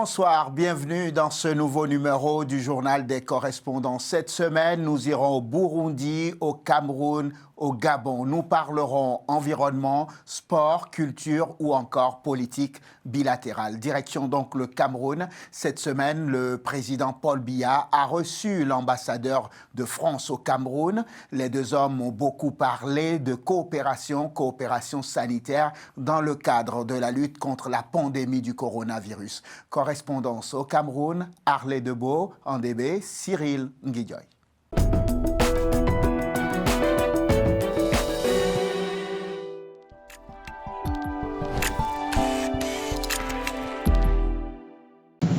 Bonsoir, bienvenue dans ce nouveau numéro du Journal des correspondants. Cette semaine, nous irons au Burundi, au Cameroun, au Gabon. Nous parlerons environnement, sport, culture ou encore politique bilatérale. Direction donc le Cameroun. Cette semaine, le président Paul Biya a reçu l'ambassadeur de France au Cameroun. Les deux hommes ont beaucoup parlé de coopération sanitaire dans le cadre de la lutte contre la pandémie du coronavirus. Correspondance au Cameroun, Arlé Debeau, Andébé, Cyril Nguidjoy.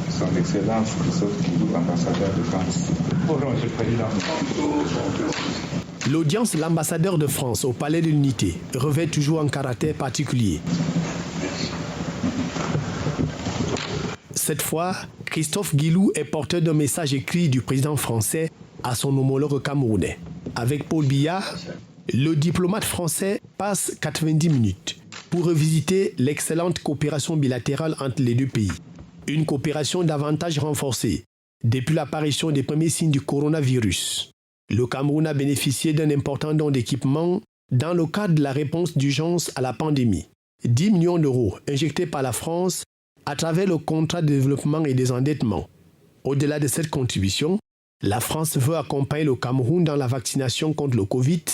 Son Excellence Christophe Guilou, ambassadeur de France. Bonjour, Monsieur le Président. L'audience de l'ambassadeur de France au Palais de l'Unité revêt toujours un caractère particulier. Cette fois, Christophe Guilou est porteur d'un message écrit du président français à son homologue camerounais. Avec Paul Biya, le diplomate français passe 90 minutes pour revisiter l'excellente coopération bilatérale entre les deux pays. Une coopération davantage renforcée depuis l'apparition des premiers signes du coronavirus. Le Cameroun a bénéficié d'un important don d'équipement dans le cadre de la réponse d'urgence à la pandémie. 10 millions d'euros injectés par la France à travers le contrat de développement et des endettements. Au-delà de cette contribution, la France veut accompagner le Cameroun dans la vaccination contre le Covid.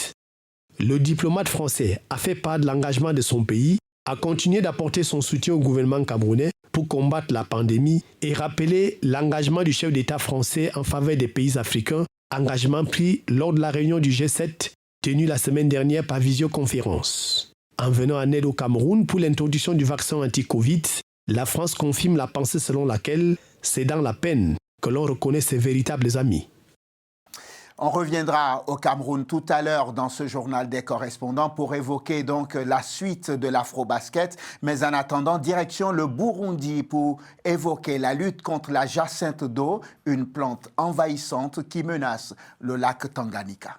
Le diplomate français a fait part de l'engagement de son pays à continuer d'apporter son soutien au gouvernement camerounais pour combattre la pandémie et rappeler l'engagement du chef d'État français en faveur des pays africains, engagement pris lors de la réunion du G7 tenue la semaine dernière par visioconférence. En venant en aide au Cameroun pour l'introduction du vaccin anti-Covid, la France confirme la pensée selon laquelle c'est dans la peine que l'on reconnaît ses véritables amis. On reviendra au Cameroun tout à l'heure dans ce journal des correspondants pour évoquer donc la suite de l'Afrobasket. Mais en attendant, direction le Burundi pour évoquer la lutte contre la jacinthe d'eau, une plante envahissante qui menace le lac Tanganyika.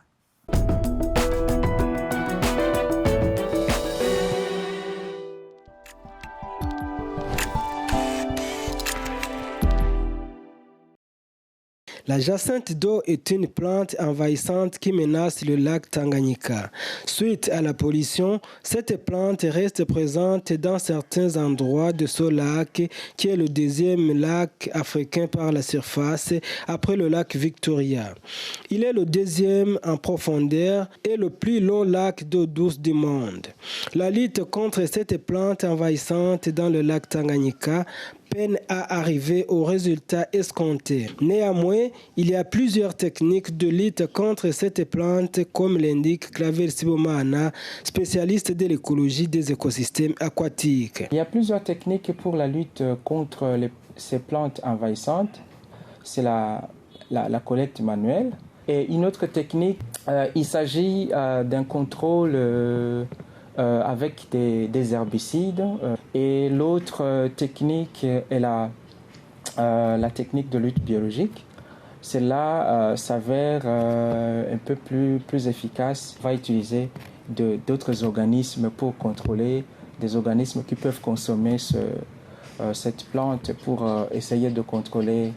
La jacinthe d'eau est une plante envahissante qui menace le lac Tanganyika. Suite à la pollution, cette plante reste présente dans certains endroits de ce lac, qui est le deuxième lac africain par la surface, après le lac Victoria. Il est le deuxième en profondeur et le plus long lac d'eau douce du monde. La lutte contre cette plante envahissante dans le lac Tanganyika peine à arriver aux résultats escomptés. Néanmoins, il y a plusieurs techniques de lutte contre cette plante, comme l'indique Claver Sibomana, spécialiste de l'écologie des écosystèmes aquatiques. Il y a plusieurs techniques pour la lutte contre ces plantes envahissantes. C'est la collecte manuelle. Et une autre technique, il s'agit d'un contrôle avec des herbicides. Et l'autre technique est la technique de lutte biologique. Celle-là s'avère un peu plus efficace. On va utiliser d'autres organismes pour contrôler, des organismes qui peuvent consommer cette plante pour essayer de contrôler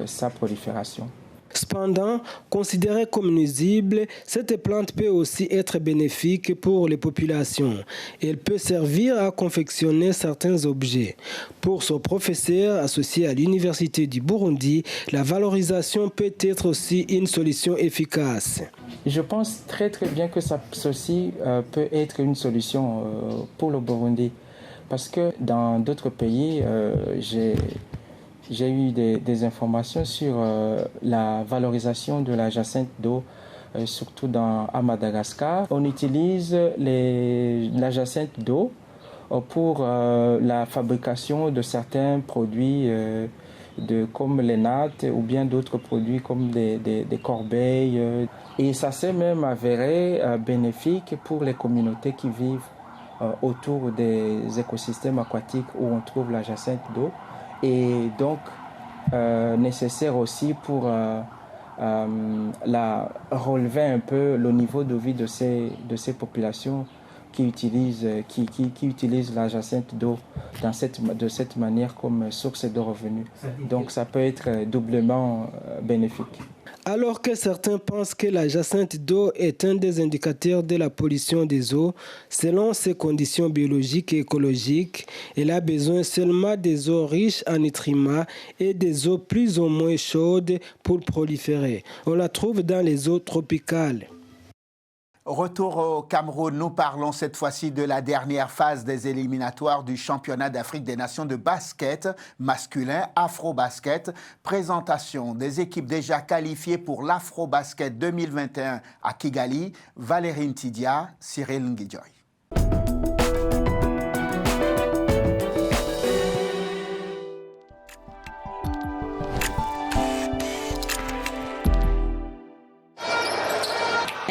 sa prolifération. Cependant, considérée comme nuisible, cette plante peut aussi être bénéfique pour les populations. Elle peut servir à confectionner certains objets. Pour ce professeur associé à l'Université du Burundi, la valorisation peut être aussi une solution efficace. Je pense très bien que ceci peut être une solution pour le Burundi. Parce que dans d'autres pays, j'ai eu des informations sur la valorisation de la jacinthe d'eau, surtout à Madagascar. On utilise la jacinthe d'eau pour la fabrication de certains produits comme les nattes ou bien d'autres produits comme des corbeilles. Et ça s'est même avéré bénéfique pour les communautés qui vivent autour des écosystèmes aquatiques où on trouve la jacinthe d'eau. Et donc nécessaire aussi pour relever un peu le niveau de vie de ces populations qui utilisent la jacinthe d'eau de cette manière comme source de revenus. Donc ça peut être doublement bénéfique. Alors que certains pensent que la jacinthe d'eau est un des indicateurs de la pollution des eaux, selon ses conditions biologiques et écologiques, elle a besoin seulement des eaux riches en nutriments et des eaux plus ou moins chaudes pour proliférer. On la trouve dans les eaux tropicales. Retour au Cameroun, nous parlons cette fois-ci de la dernière phase des éliminatoires du championnat d'Afrique des Nations de basket masculin Afro-Basket. Présentation des équipes déjà qualifiées pour l'Afro-Basket 2021 à Kigali, Valérie Ntidia, Cyril Nguidjoy.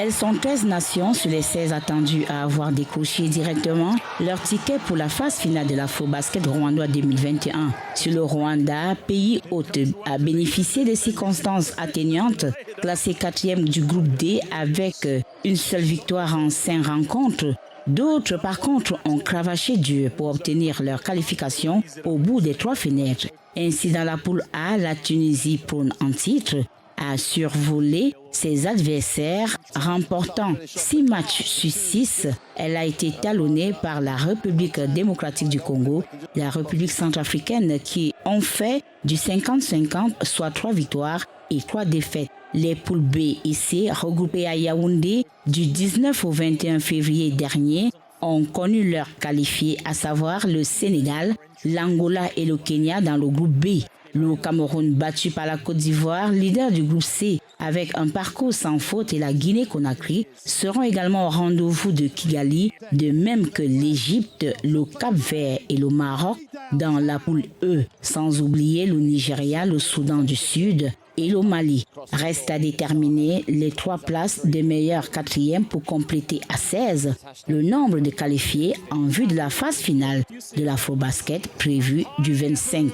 Elles sont 13 nations sur les 16 attendues à avoir décroché directement leur ticket pour la phase finale de l'Afro-Basket rwandois 2021. Sur le Rwanda, pays hôte, a bénéficié des circonstances atténuantes, classé 4e du groupe D avec une seule victoire en 5 rencontres. D'autres, par contre, ont cravaché dur pour obtenir leur qualification au bout des 3 fenêtres. Ainsi, dans la poule A, la Tunisie prône en titre, a survolé ses adversaires, remportant 6 matchs sur 6. Elle a été talonnée par la République démocratique du Congo, la République centrafricaine qui ont fait du 50-50, soit 3 victoires et 3 défaites. Les poules B et C, regroupées à Yaoundé du 19 au 21 février dernier, ont connu leurs qualifiés, à savoir le Sénégal, l'Angola et le Kenya dans le groupe B. Le Cameroun, battu par la Côte d'Ivoire, leader du groupe C, avec un parcours sans faute, et la Guinée-Conakry seront également au rendez-vous de Kigali, de même que l'Égypte, le Cap-Vert et le Maroc dans la poule E, sans oublier le Nigeria, le Soudan du Sud et le Mali. Reste à déterminer les 3 places des meilleurs 4e pour compléter à 16 le nombre de qualifiés en vue de la phase finale de l'Afro-Basket prévue du 25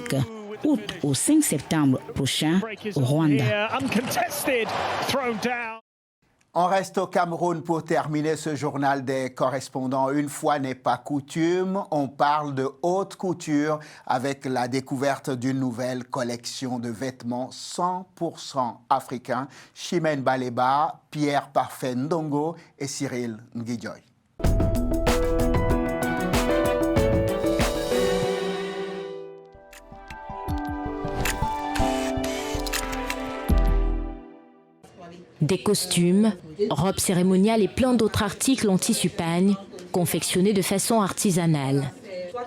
août au 5 septembre prochain au Rwanda. On reste au Cameroun pour terminer ce journal des correspondants. Une fois n'est pas coutume, on parle de haute couture avec la découverte d'une nouvelle collection de vêtements 100% africains. Chimène Baleba, Pierre Parfait Ndongo et Cyril Nguidjoy. Des costumes, robes cérémoniales et plein d'autres articles en tissu pagne, confectionnés de façon artisanale.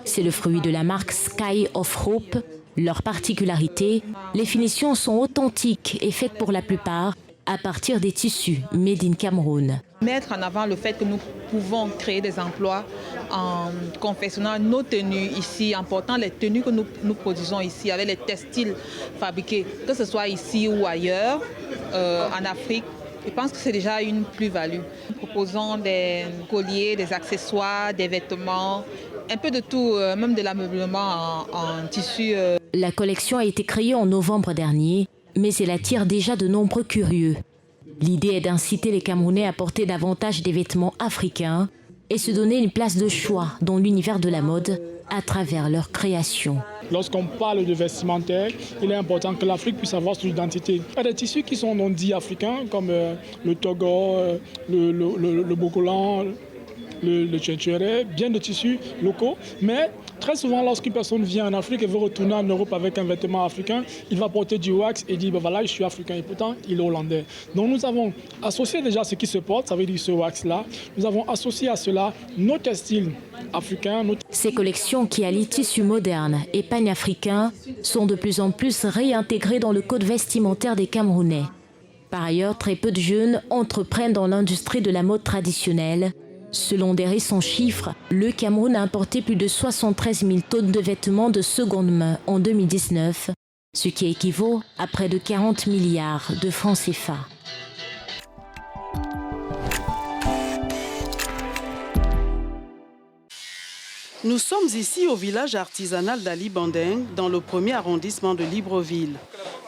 C'est le fruit de la marque Sky of Hope. Leur particularité, les finitions sont authentiques et faites pour la plupart à partir des tissus made in Cameroun. Mettre en avant le fait que nous pouvons créer des emplois en confectionnant nos tenues ici, en portant les tenues que nous produisons ici avec les textiles fabriqués, que ce soit ici ou ailleurs, en Afrique. Je pense que c'est déjà une plus-value. Nous proposons des colliers, des accessoires, des vêtements, un peu de tout, même de l'ameublement en tissu. La collection a été créée en novembre dernier, mais elle attire déjà de nombreux curieux. L'idée est d'inciter les Camerounais à porter davantage des vêtements africains et se donner une place de choix dans l'univers de la mode à travers leur création. Lorsqu'on parle de vestimentaire, il est important que l'Afrique puisse avoir son identité. Il y a des tissus qui sont non dits africains, comme le togo, le bokolan, le tchétchéré, bien de tissus locaux. Mais très souvent, lorsqu'une personne vient en Afrique et veut retourner en Europe avec un vêtement africain, il va porter du wax et dire, voilà, je suis africain. Et pourtant, il est hollandais. Donc nous avons associé déjà ce qui se porte, ça veut dire ce wax-là. Nous avons associé à cela nos textiles africains. Ces collections qui allient tissus modernes et panafricains sont de plus en plus réintégrées dans le code vestimentaire des Camerounais. Par ailleurs, très peu de jeunes entreprennent dans l'industrie de la mode traditionnelle. Selon des récents chiffres, le Cameroun a importé plus de 73 000 tonnes de vêtements de seconde main en 2019, ce qui équivaut à près de 40 milliards de francs CFA. Nous sommes ici au village artisanal d'Ali Bandeng, dans le 1er arrondissement de Libreville.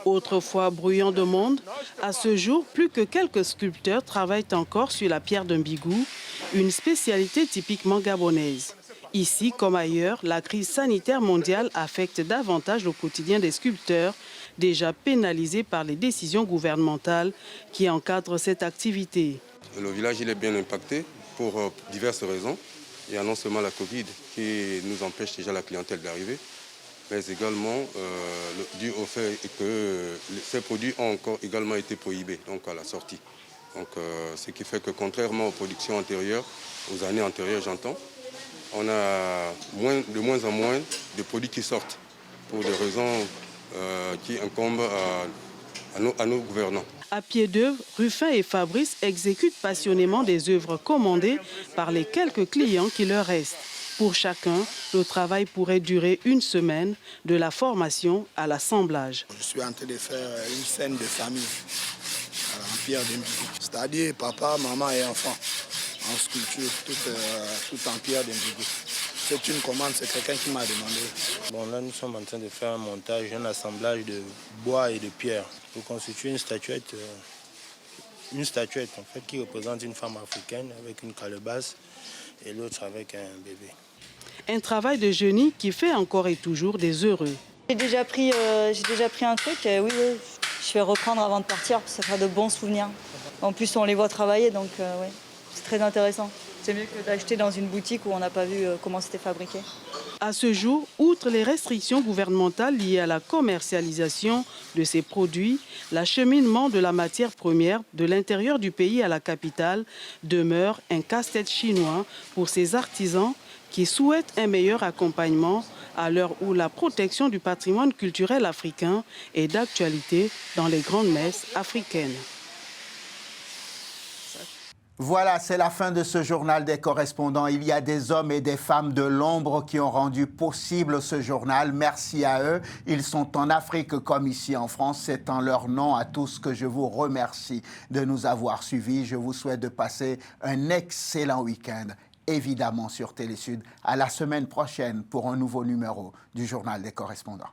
Autrefois bruyant de monde, à ce jour, plus que quelques sculpteurs travaillent encore sur la pierre d'un bigou, une spécialité typiquement gabonaise. Ici, comme ailleurs, la crise sanitaire mondiale affecte davantage le quotidien des sculpteurs, déjà pénalisés par les décisions gouvernementales qui encadrent cette activité. Le village il est bien impacté pour diverses raisons. Il y a non seulement la Covid qui nous empêche déjà la clientèle d'arriver, mais également dû au fait que ces produits ont encore également été prohibés donc à la sortie. Donc, ce qui fait que contrairement aux productions antérieures, aux années antérieures j'entends, on a de moins en moins de produits qui sortent pour des raisons qui incombent à nos gouvernants. À pied d'œuvre, Ruffin et Fabrice exécutent passionnément des œuvres commandées par les quelques clients qui leur restent. Pour chacun, le travail pourrait durer une semaine, de la formation à l'assemblage. Je suis en train de faire une scène de famille en pierre de Mbigou, c'est-à-dire papa, maman et enfant, en sculpture, tout en pierre de Mbigou. C'est une commande, c'est quelqu'un qui m'a demandé. Bon, là, nous sommes en train de faire un montage, un assemblage de bois et de pierre pour constituer une statuette en fait, qui représente une femme africaine avec une calebasse et l'autre avec un bébé. Un travail de génie qui fait encore et toujours des heureux. J'ai déjà pris un truc, oui, je vais reprendre avant de partir, ça fera de bons souvenirs. En plus, on les voit travailler, donc oui, c'est très intéressant. C'est mieux que d'acheter dans une boutique où on n'a pas vu comment c'était fabriqué. À ce jour, outre les restrictions gouvernementales liées à la commercialisation de ces produits, l'acheminement de la matière première de l'intérieur du pays à la capitale demeure un casse-tête chinois pour ces artisans qui souhaitent un meilleur accompagnement à l'heure où la protection du patrimoine culturel africain est d'actualité dans les grandes messes africaines. Voilà, c'est la fin de ce journal des correspondants. Il y a des hommes et des femmes de l'ombre qui ont rendu possible ce journal. Merci à eux. Ils sont en Afrique comme ici en France. C'est en leur nom à tous que je vous remercie de nous avoir suivis. Je vous souhaite de passer un excellent week-end, évidemment sur Télésud. À la semaine prochaine pour un nouveau numéro du journal des correspondants.